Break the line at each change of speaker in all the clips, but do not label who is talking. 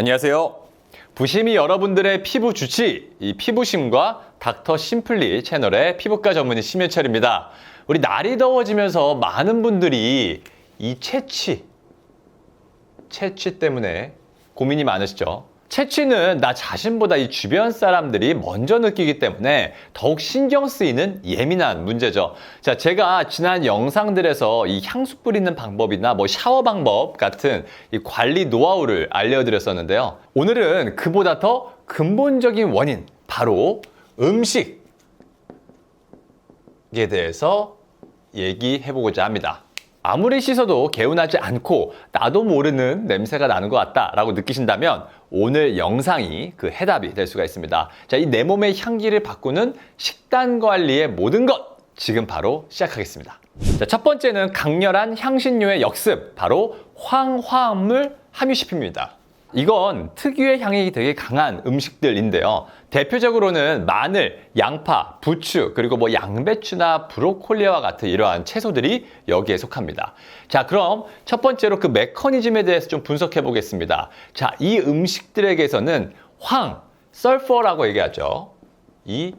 안녕하세요. 부심이 여러분들의 피부 주치, 이 피부심과 닥터 심플리 채널의 피부과 전문의 심예철입니다. 우리 날이 더워지면서 많은 분들이 이 채취 때문에 고민이 많으시죠? 채취는 나 자신보다 이 주변 사람들이 먼저 느끼기 때문에 더욱 신경 쓰이는 예민한 문제죠. 자, 제가 지난 영상들에서 이 향수 뿌리는 방법이나 샤워 방법 같은 이 관리 노하우를 알려드렸었는데요. 오늘은 그보다 더 근본적인 원인, 바로 음식에 대해서 얘기해보고자 합니다. 아무리 씻어도 개운하지 않고 나도 모르는 냄새가 나는 것 같다라고 느끼신다면 오늘 영상이 그 해답이 될 수가 있습니다. 자, 이 내 몸의 향기를 바꾸는 식단 관리의 모든 것 지금 바로 시작하겠습니다. 자, 첫 번째는 강렬한 향신료의 역습, 바로 황화합물 함유식품입니다. 이건 특유의 향이 되게 강한 음식들인데요. 대표적으로는 마늘, 양파, 부추, 그리고 양배추나 브로콜리와 같은 이러한 채소들이 여기에 속합니다. 자, 그럼 첫 번째로 그 메커니즘에 대해서 좀 분석해 보겠습니다. 자, 이 음식들에게서는 설퍼라고 얘기하죠. 이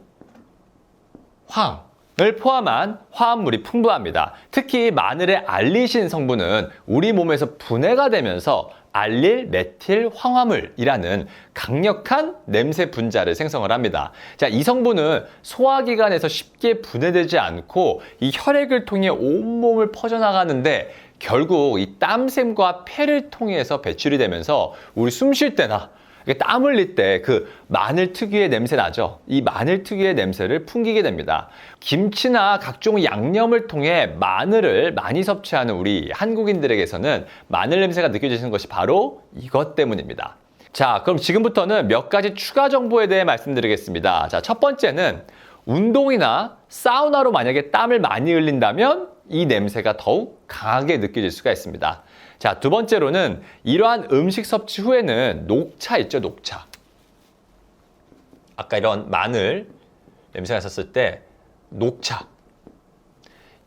황을 포함한 화합물이 풍부합니다. 특히 마늘의 알리신 성분은 우리 몸에서 분해가 되면서 알릴 메틸 황화물이라는 강력한 냄새 분자를 생성을 합니다. 자, 이 성분은 소화기관에서 쉽게 분해되지 않고 이 혈액을 통해 온몸을 퍼져나가는데 결국 이 땀샘과 폐를 통해서 배출이 되면서 우리 숨 쉴 때나 땀 흘릴 때 그 마늘 특유의 냄새 나죠? 이 마늘 특유의 냄새를 풍기게 됩니다. 김치나 각종 양념을 통해 마늘을 많이 섭취하는 우리 한국인들에게서는 마늘 냄새가 느껴지는 것이 바로 이것 때문입니다. 자, 그럼 지금부터는 몇 가지 추가 정보에 대해 말씀드리겠습니다. 자, 첫 번째는 운동이나 사우나로 만약에 땀을 많이 흘린다면 이 냄새가 더욱 강하게 느껴질 수가 있습니다. 자, 두 번째로는 이러한 음식 섭취 후에는 녹차 있죠, 녹차. 아까 이런 마늘 냄새가 났었을 때 녹차.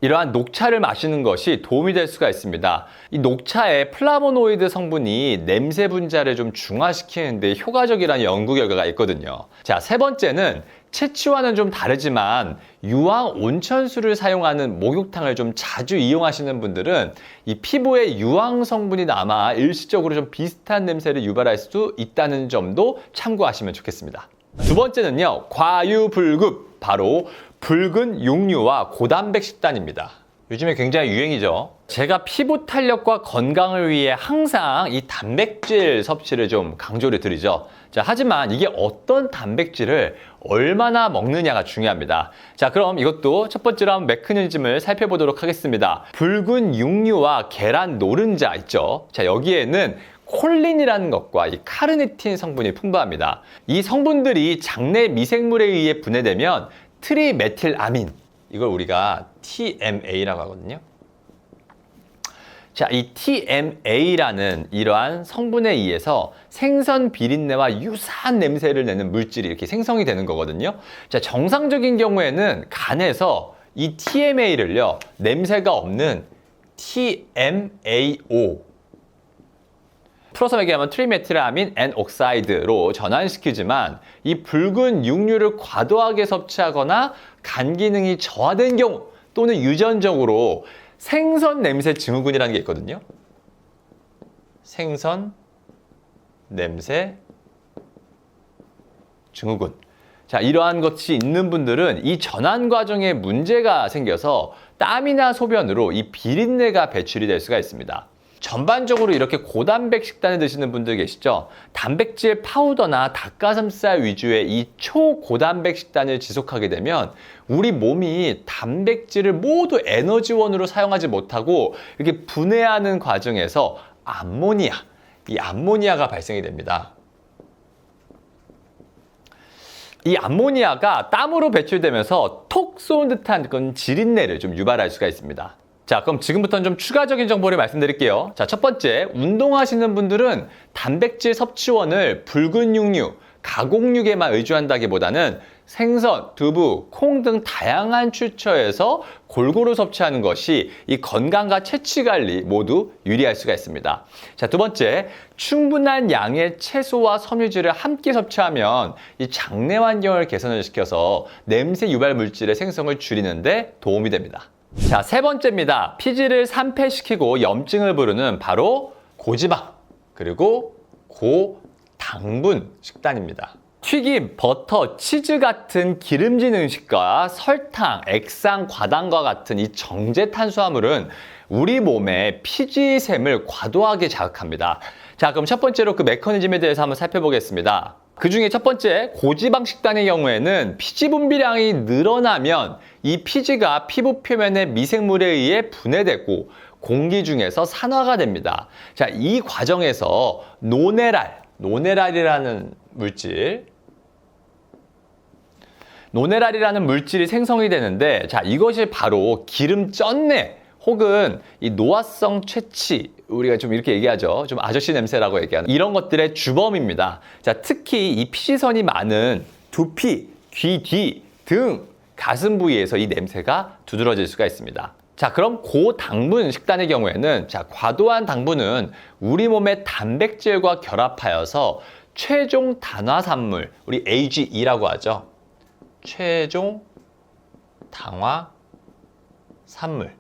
이러한 녹차를 마시는 것이 도움이 될 수가 있습니다. 이 녹차의 플라보노이드 성분이 냄새 분자를 좀 중화시키는 데 효과적이라는 연구 결과가 있거든요. 자, 세 번째는 채취와는 좀 다르지만 유황 온천수를 사용하는 목욕탕을 좀 자주 이용하시는 분들은 이 피부에 유황 성분이 남아 일시적으로 좀 비슷한 냄새를 유발할 수 있다는 점도 참고하시면 좋겠습니다. 두 번째는요, 과유불급, 바로 붉은 육류와 고단백 식단입니다. 요즘에 굉장히 유행이죠. 제가 피부 탄력과 건강을 위해 항상 이 단백질 섭취를 좀 강조를 드리죠. 자, 하지만 이게 어떤 단백질을 얼마나 먹느냐가 중요합니다. 자, 그럼 이것도 첫 번째로 한번 메커니즘을 살펴보도록 하겠습니다. 붉은 육류와 계란 노른자 있죠. 자, 여기에는 콜린이라는 것과 이 카르니틴 성분이 풍부합니다. 이 성분들이 장내 미생물에 의해 분해되면 트리메틸아민, 이걸 우리가 TMA라고 하거든요. 자, 이 TMA라는 이러한 성분에 의해서 생선 비린내와 유사한 냄새를 내는 물질이 이렇게 생성이 되는 거거든요. 자, 정상적인 경우에는 간에서 이 TMA를요, 냄새가 없는 TMAO, 풀어서 얘기하면 트리메틸아민 앤 옥사이드로 전환시키지만 이 붉은 육류를 과도하게 섭취하거나 간 기능이 저하된 경우 또는 유전적으로 생선 냄새 증후군이라는 게 있거든요. 생선 냄새 증후군. 자, 이러한 것이 있는 분들은 이 전환 과정에 문제가 생겨서 땀이나 소변으로 이 비린내가 배출이 될 수가 있습니다. 전반적으로 이렇게 고단백 식단을 드시는 분들 계시죠? 단백질 파우더나 닭가슴살 위주의 이 초고단백 식단을 지속하게 되면 우리 몸이 단백질을 모두 에너지원으로 사용하지 못하고 이렇게 분해하는 과정에서 이 암모니아가 발생이 됩니다. 이 암모니아가 땀으로 배출되면서 톡 쏘는 듯한 그런 지린내를 좀 유발할 수가 있습니다. 자, 그럼 지금부터는 좀 추가적인 정보를 말씀드릴게요. 자, 첫 번째, 운동하시는 분들은 단백질 섭취원을 붉은 육류, 가공육에만 의존한다기보다는 생선, 두부, 콩 등 다양한 출처에서 골고루 섭취하는 것이 이 건강과 체취 관리 모두 유리할 수가 있습니다. 자, 두 번째, 충분한 양의 채소와 섬유질을 함께 섭취하면 이 장내 환경을 개선을 시켜서 냄새 유발 물질의 생성을 줄이는 데 도움이 됩니다. 자, 세 번째입니다. 피지를 산패시키고 염증을 부르는 바로 고지방 그리고 고당분 식단입니다. 튀김, 버터, 치즈 같은 기름진 음식과 설탕, 액상, 과당과 같은 이 정제 탄수화물은 우리 몸의 피지샘을 과도하게 자극합니다. 자, 그럼 첫 번째로 그 메커니즘에 대해서 한번 살펴보겠습니다. 그 중에 첫 번째, 고지방 식단의 경우에는 피지 분비량이 늘어나면 이 피지가 피부 표면의 미생물에 의해 분해되고 공기 중에서 산화가 됩니다. 자, 이 과정에서 노네랄이라는 물질이 생성이 되는데, 자, 이것이 바로 기름 쩐내 혹은 이 노화성 채취, 우리가 좀 이렇게 얘기하죠. 좀 아저씨 냄새라고 얘기하는 이런 것들의 주범입니다. 자, 특히 이 피지선이 많은 두피, 귀 뒤, 등, 가슴 부위에서 이 냄새가 두드러질 수가 있습니다. 자, 그럼 고당분 식단의 경우에는, 자, 과도한 당분은 우리 몸의 단백질과 결합하여서 최종 단화산물, 우리 AGE라고 하죠. 최종 당화산물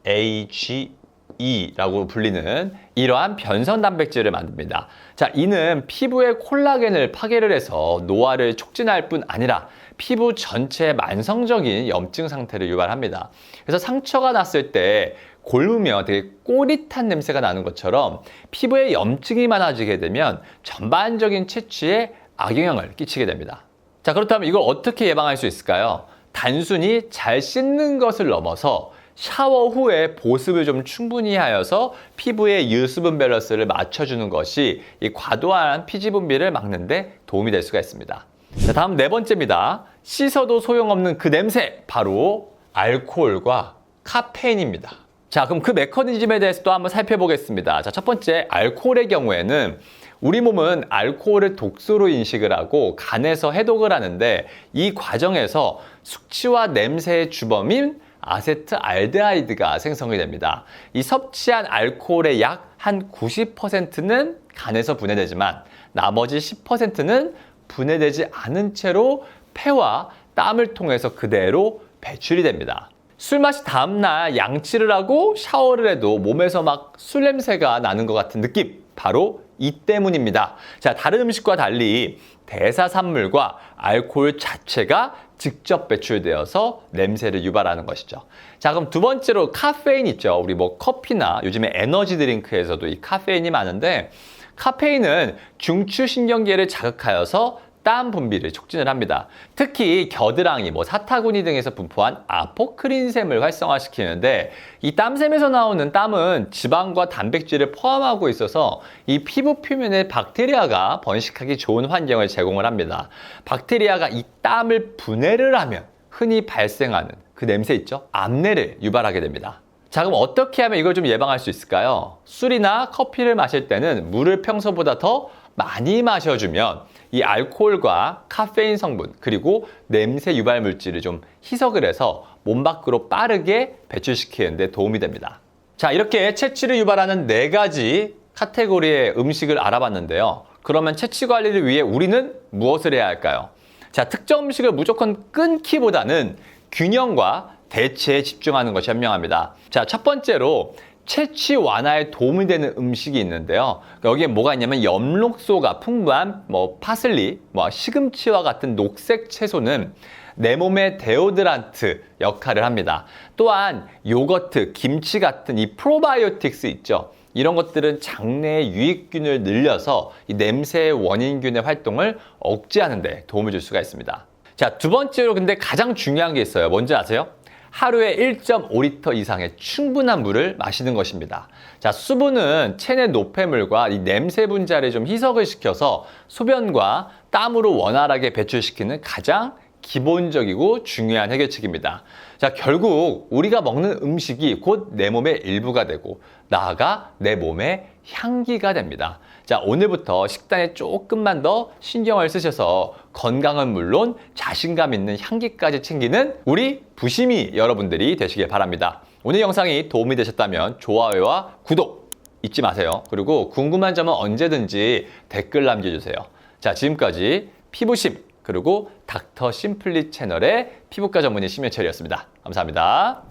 AGE라고 불리는 이러한 변선 단백질을 만듭니다. 자, 이는 피부의 콜라겐을 파괴를 해서 노화를 촉진할 뿐 아니라 피부 전체의 만성적인 염증 상태를 유발합니다. 그래서 상처가 났을 때 골무면 되게 꼬릿한 냄새가 나는 것처럼 피부에 염증이 많아지게 되면 전반적인 채취에 악영향을 끼치게 됩니다. 자, 그렇다면 이걸 어떻게 예방할 수 있을까요? 단순히 잘 씻는 것을 넘어서 샤워 후에 보습을 좀 충분히 하여서 피부의 유수분 밸런스를 맞춰주는 것이 이 과도한 피지 분비를 막는 데 도움이 될 수가 있습니다. 자, 다음 네 번째입니다. 씻어도 소용없는 그 냄새, 바로 알코올과 카페인입니다. 자, 그럼 그 메커니즘에 대해서 또 한번 살펴보겠습니다. 자, 첫 번째, 알코올의 경우에는 우리 몸은 알코올을 독소로 인식을 하고 간에서 해독을 하는데, 이 과정에서 숙취와 냄새의 주범인 아세트알데하이드가 생성이 됩니다. 이 섭취한 알코올의 약 한 90%는 간에서 분해되지만 나머지 10%는 분해되지 않은 채로 폐와 땀을 통해서 그대로 배출이 됩니다. 술 마시 다음날 양치를 하고 샤워를 해도 몸에서 막 술 냄새가 나는 것 같은 느낌, 바로 이 때문입니다. 자, 다른 음식과 달리 대사산물과 알코올 자체가 직접 배출되어서 냄새를 유발하는 것이죠. 자, 그럼 두 번째로 카페인 있죠. 우리 뭐 커피나 요즘에 에너지 드링크에서도 이 카페인이 많은데, 카페인은 중추신경계를 자극하여서 땀 분비를 촉진을 합니다. 특히 겨드랑이, 사타구니 등에서 분포한 아포크린샘을 활성화시키는데, 이 땀샘에서 나오는 땀은 지방과 단백질을 포함하고 있어서 이 피부 표면에 박테리아가 번식하기 좋은 환경을 제공을 합니다. 박테리아가 이 땀을 분해를 하면 흔히 발생하는 그 냄새 있죠? 암내를 유발하게 됩니다. 자, 그럼 어떻게 하면 이걸 좀 예방할 수 있을까요? 술이나 커피를 마실 때는 물을 평소보다 더 많이 마셔주면 이 알코올과 카페인 성분 그리고 냄새 유발 물질을 좀 희석을 해서 몸 밖으로 빠르게 배출시키는 데 도움이 됩니다. 자, 이렇게 채취를 유발하는 4가지 카테고리의 음식을 알아봤는데요. 그러면 채취 관리를 위해 우리는 무엇을 해야 할까요? 자, 특정 음식을 무조건 끊기보다는 균형과 대체에 집중하는 것이 현명합니다. 자, 첫 번째로 채취 완화에 도움이 되는 음식이 있는데요. 여기에 뭐가 있냐면 엽록소가 풍부한 파슬리, 시금치와 같은 녹색 채소는 내 몸의 데오드란트 역할을 합니다. 또한 요거트, 김치 같은 이 프로바이오틱스 있죠. 이런 것들은 장내의 유익균을 늘려서 이 냄새의 원인균의 활동을 억제하는 데 도움을 줄 수가 있습니다. 자, 두 번째로 근데 가장 중요한 게 있어요. 뭔지 아세요? 하루에 1.5리터 이상의 충분한 물을 마시는 것입니다. 자, 수분은 체내 노폐물과 이 냄새 분자를 좀 희석을 시켜서 소변과 땀으로 원활하게 배출시키는 가장 기본적이고 중요한 해결책입니다. 자, 결국 우리가 먹는 음식이 곧 내 몸의 일부가 되고 나아가 내 몸의 향기가 됩니다. 자, 오늘부터 식단에 조금만 더 신경을 쓰셔서 건강은 물론 자신감 있는 향기까지 챙기는 우리 부심이 여러분들이 되시길 바랍니다. 오늘 영상이 도움이 되셨다면 좋아요와 구독 잊지 마세요. 그리고 궁금한 점은 언제든지 댓글 남겨주세요. 자, 지금까지 피부심 그리고 닥터 심플리 채널의 피부과 전문의 심현철이었습니다. 감사합니다.